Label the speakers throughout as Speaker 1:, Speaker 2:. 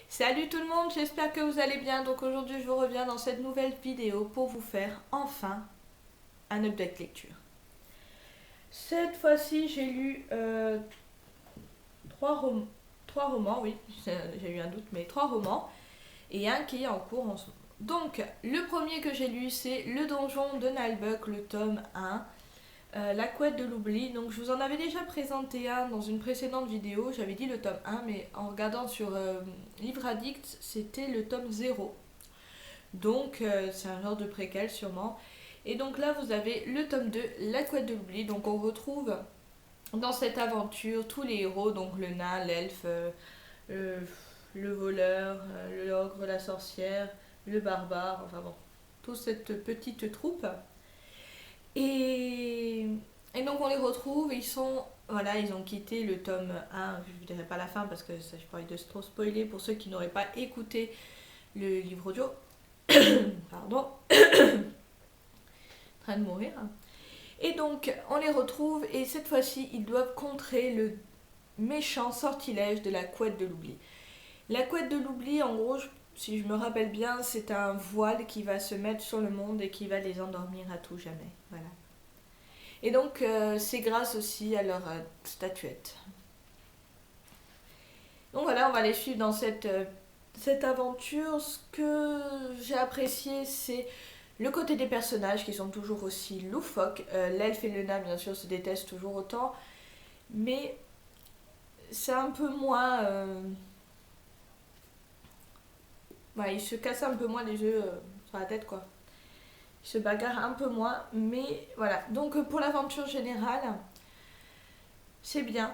Speaker 1: Salut tout le monde, j'espère que vous allez bien. Donc aujourd'hui je vous reviens dans cette nouvelle vidéo pour vous faire enfin un update lecture. Cette fois-ci j'ai lu trois romans, oui, j'ai eu un doute, mais trois romans et un qui est en cours en ce moment. Donc le premier que j'ai lu c'est Le Donjon de Nalbuck, le tome 1. La couette de l'oubli, donc je vous en avais déjà présenté un dans une précédente vidéo, j'avais dit le tome 1, mais en regardant sur Livre Addict, c'était le tome 0. Donc c'est un genre de préquel sûrement. Et donc là vous avez le tome 2, La couette de l'oubli, donc on retrouve dans cette aventure tous les héros, donc le nain, l'elfe, le, le voleur, l'ogre, la sorcière, le barbare, enfin bon, toute cette petite troupe. Et, et donc on les retrouve, ils sont, voilà, ils ont quitté le tome 1, je ne vous dirai pas la fin parce que ça, je parlais de trop spoiler pour ceux qui n'auraient pas écouté le livre audio. Pardon, en train de mourir. Et donc on les retrouve et cette fois-ci ils doivent contrer le méchant sortilège de la couette de l'oubli. La couette de l'oubli, en gros, si je me rappelle bien, c'est un voile qui va se mettre sur le monde et qui va les endormir à tout jamais. Voilà. Et donc, c'est grâce aussi à leur statuette. Donc voilà, on va les suivre dans cette aventure. Ce que j'ai apprécié, c'est le côté des personnages qui sont toujours aussi loufoques. L'elfe et le nain, bien sûr, se détestent toujours autant. Mais c'est un peu moins... Ouais, ils se cassent un peu moins les œufs sur la tête, quoi. Ils se bagarrent un peu moins. Mais voilà. Donc pour l'aventure générale, c'est bien.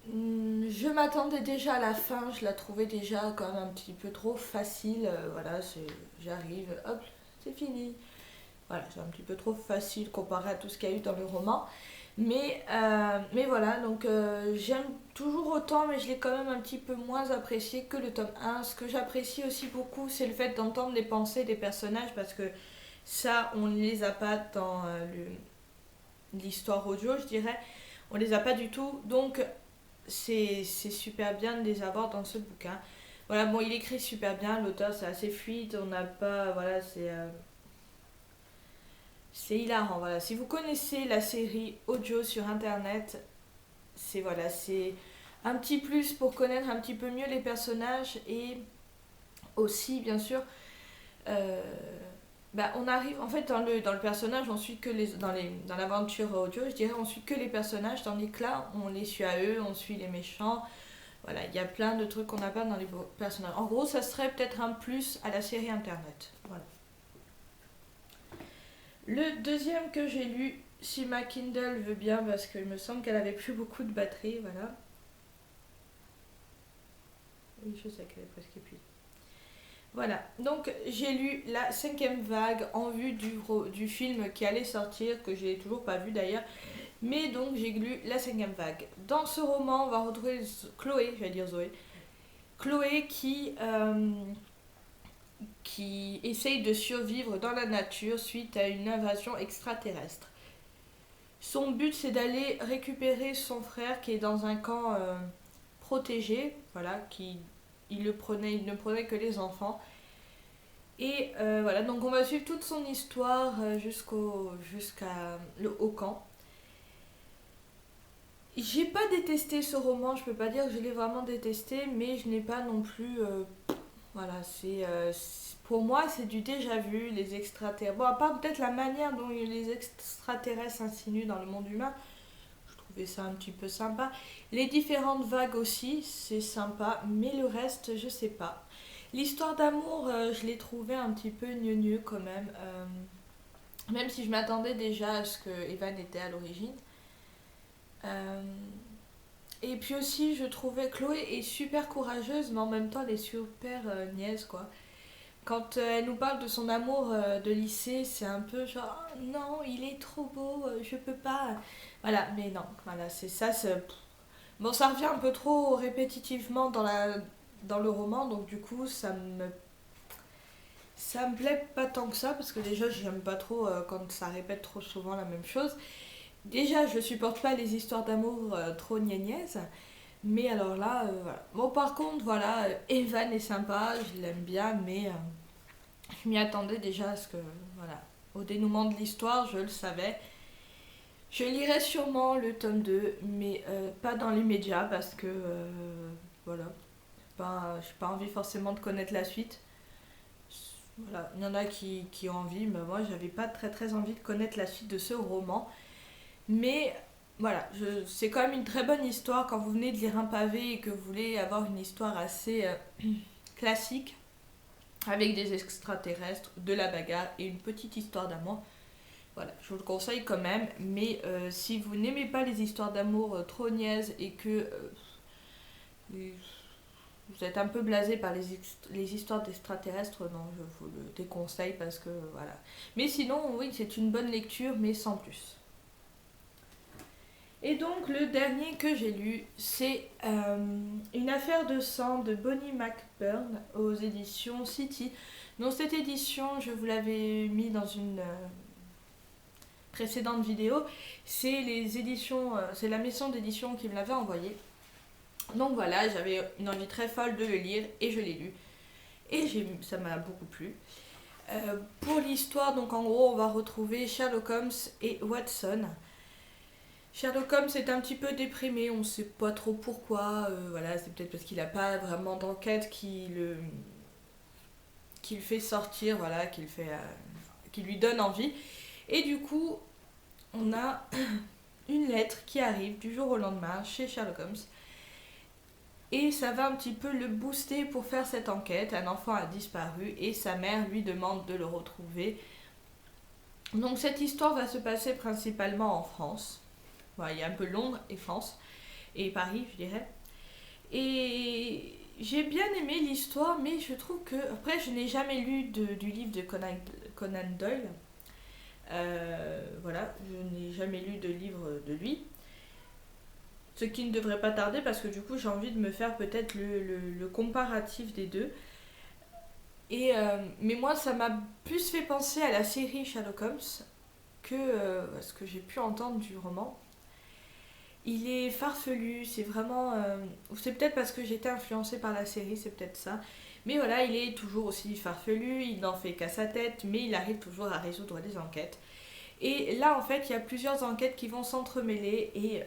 Speaker 1: Je m'attendais déjà à la fin, je la trouvais déjà quand même un petit peu trop facile. Voilà, j'arrive, hop, c'est fini. Voilà, c'est un petit peu trop facile comparé à tout ce qu'il y a eu dans le roman. Mais voilà, donc j'aime toujours autant, mais je l'ai quand même un petit peu moins apprécié que le tome 1. Ce que j'apprécie aussi beaucoup, c'est le fait d'entendre les pensées des personnages, parce que ça, on ne les a pas dans l'histoire audio, je dirais. On les a pas du tout. Donc c'est super bien de les avoir dans ce bouquin. Voilà, bon, il écrit super bien, l'auteur c'est assez fluide, on n'a pas, voilà, c'est hilarant, voilà. Si vous connaissez la série audio sur internet, c'est un petit plus pour connaître un petit peu mieux les personnages et aussi, bien sûr, euh, on arrive, en fait, dans le personnage, on suit que dans l'aventure audio, je dirais, on suit que les personnages, tandis que là, on les suit à eux, on suit les méchants. Voilà, il y a plein de trucs qu'on n'a pas dans les personnages. En gros, ça serait peut-être un plus à la série internet. Voilà. Le deuxième que j'ai lu, si ma Kindle veut bien, parce qu'il me semble qu'elle avait plus beaucoup de batterie, voilà. Oui, je sais qu'elle est presque épuisée. Voilà, donc j'ai lu La cinquième vague en vue du film qui allait sortir, que j'ai toujours pas vu d'ailleurs. Mais donc j'ai lu La cinquième vague. Dans ce roman, on va retrouver Chloé, je vais dire Zoé. Chloé qui essaye de survivre dans la nature suite à une invasion extraterrestre. Son but c'est d'aller récupérer son frère qui est dans un camp protégé, voilà, il ne prenait que les enfants. Et voilà, donc on va suivre toute son histoire au camp. J'ai pas détesté ce roman, je peux pas dire que je l'ai vraiment détesté, mais je n'ai pas non plus voilà, pour moi, c'est du déjà vu, les extraterrestres. Bon, à part peut-être la manière dont les extraterrestres s'insinuent dans le monde humain, je trouvais ça un petit peu sympa. Les différentes vagues aussi, c'est sympa, mais le reste, je sais pas. L'histoire d'amour, je l'ai trouvé un petit peu gneugneux quand même. Même si je m'attendais déjà à ce que Evan était à l'origine. Euh, et puis aussi, je trouvais Chloé est super courageuse, mais en même temps, elle est super niaise, quoi. Quand elle nous parle de son amour de lycée, c'est un peu genre oh, non, il est trop beau, je peux pas. Voilà, mais non, voilà, c'est ça. Bon, ça revient un peu trop répétitivement dans le roman, donc du coup, ça me plaît pas tant que ça, parce que déjà, j'aime pas trop quand ça répète trop souvent la même chose. Déjà, je supporte pas les histoires d'amour trop gnagnaises. Mais alors là, voilà. Bon, par contre, voilà, Evan est sympa, je l'aime bien, mais je m'y attendais déjà à ce que, voilà, au dénouement de l'histoire, je le savais. Je lirai sûrement le tome 2 mais pas dans l'immédiat parce que, voilà, j'ai pas envie forcément de connaître la suite. Voilà, il y en a qui ont envie, mais moi j'avais pas très très envie de connaître la suite de ce roman. Mais voilà, c'est quand même une très bonne histoire quand vous venez de lire un pavé et que vous voulez avoir une histoire assez classique avec des extraterrestres, de la bagarre et une petite histoire d'amour. Voilà, je vous le conseille quand même, mais si vous n'aimez pas les histoires d'amour trop niaises et que vous êtes un peu blasé par les histoires d'extraterrestres, non, je vous le déconseille parce que voilà. Mais sinon, oui, c'est une bonne lecture, mais sans plus. Et donc, le dernier que j'ai lu, c'est Une affaire de sang de Bonnie McBurn aux éditions City. Donc, cette édition, je vous l'avais mis dans une précédente vidéo. C'est les éditions, c'est la maison d'édition qui me l'avait envoyé. Donc voilà, j'avais une envie très folle de le lire et je l'ai lu. Et ça m'a beaucoup plu. Pour l'histoire, donc en gros, on va retrouver Sherlock Holmes et Watson. Sherlock Holmes est un petit peu déprimé, on ne sait pas trop pourquoi. Voilà, c'est peut-être parce qu'il n'a pas vraiment d'enquête qui le fait sortir, voilà, qui lui donne envie. Et du coup, on a une lettre qui arrive du jour au lendemain chez Sherlock Holmes. Et ça va un petit peu le booster pour faire cette enquête. Un enfant a disparu et sa mère lui demande de le retrouver. Donc cette histoire va se passer principalement en France. Voilà, il y a un peu Londres et France, et Paris, je dirais. Et j'ai bien aimé l'histoire, mais je trouve que... Après, je n'ai jamais lu du livre de Conan Doyle. Voilà, je n'ai jamais lu de livre de lui. Ce qui ne devrait pas tarder parce que du coup j'ai envie de me faire peut-être le comparatif des deux. Mais moi ça m'a plus fait penser à la série Sherlock Holmes que ce que j'ai pu entendre du roman. Il est farfelu, c'est vraiment... c'est peut-être parce que j'étais influencée par la série, c'est peut-être ça. Mais voilà, il est toujours aussi farfelu, il n'en fait qu'à sa tête, mais il arrive toujours à résoudre des enquêtes. Et là, en fait, il y a plusieurs enquêtes qui vont s'entremêler et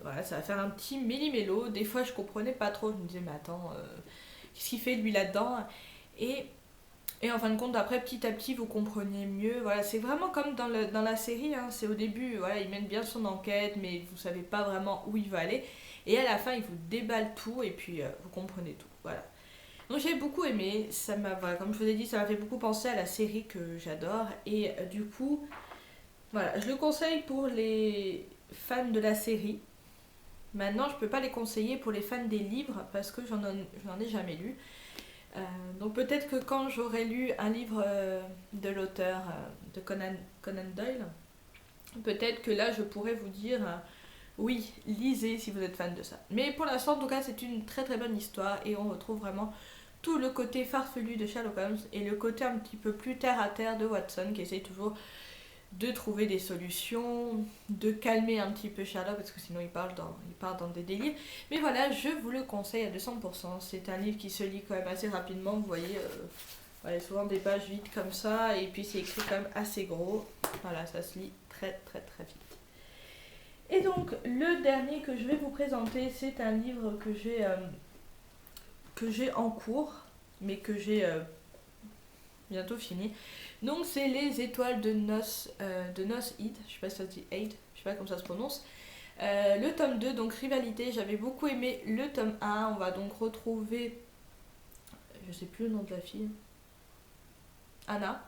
Speaker 1: voilà, ça va faire un petit méli-mélo. Des fois, je comprenais pas trop. Je me disais, mais attends, qu'est-ce qu'il fait lui là-dedans et, et en fin de compte, après, petit à petit, vous compreniez mieux. Voilà, c'est vraiment comme dans la série. Hein, c'est au début, voilà, il mène bien son enquête, mais vous savez pas vraiment où il va aller. Et à la fin, il vous déballe tout et puis vous comprenez tout. Voilà. Donc j'ai beaucoup aimé. Voilà, comme je vous ai dit, ça m'a fait beaucoup penser à la série que j'adore. Et du coup... Voilà, je le conseille pour les fans de la série. Maintenant, je ne peux pas les conseiller pour les fans des livres parce que j'en ai jamais lu. Donc peut-être que quand j'aurai lu un livre de l'auteur de Conan Doyle, peut-être que là je pourrais vous dire oui, lisez si vous êtes fan de ça. Mais pour l'instant, en tout cas, c'est une très très bonne histoire et on retrouve vraiment tout le côté farfelu de Sherlock Holmes et le côté un petit peu plus terre à terre de Watson qui essaye toujours de trouver des solutions, de calmer un petit peu Sherlock parce que sinon il part dans des délires. Mais voilà, je vous le conseille à 200%. C'est un livre qui se lit quand même assez rapidement. Vous voyez, voilà, souvent des pages vides comme ça et puis c'est écrit quand même assez gros. Voilà, ça se lit très très très vite. Et donc le dernier que je vais vous présenter, c'est un livre que j'ai en cours, mais que j'ai bientôt fini. Donc c'est Les Étoiles de Nos Heed, je sais pas si ça se dit Heed, je sais pas comment ça se prononce. Le tome 2, donc Rivalité, j'avais beaucoup aimé le tome 1. On va donc retrouver, je sais plus le nom de la fille, Anna,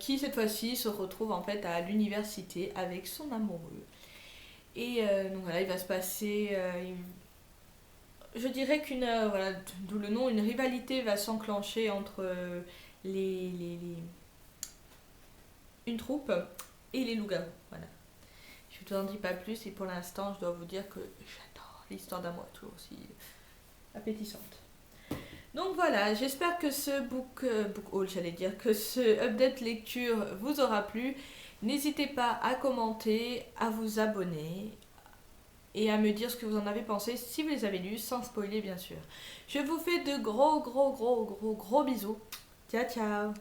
Speaker 1: qui cette fois-ci se retrouve en fait à l'université avec son amoureux. Et donc voilà, il va se passer... je dirais voilà, d'où le nom, une rivalité va s'enclencher entre une troupe et les loups-garous. Voilà. Je ne vous en dis pas plus et pour l'instant, je dois vous dire que j'adore l'histoire d'amour, toujours aussi appétissante. Donc voilà, j'espère que ce book haul, j'allais dire, que ce update lecture vous aura plu. N'hésitez pas à commenter, à vous abonner, et à me dire ce que vous en avez pensé si vous les avez lus, sans spoiler bien sûr. Je vous fais de gros bisous. Ciao ciao.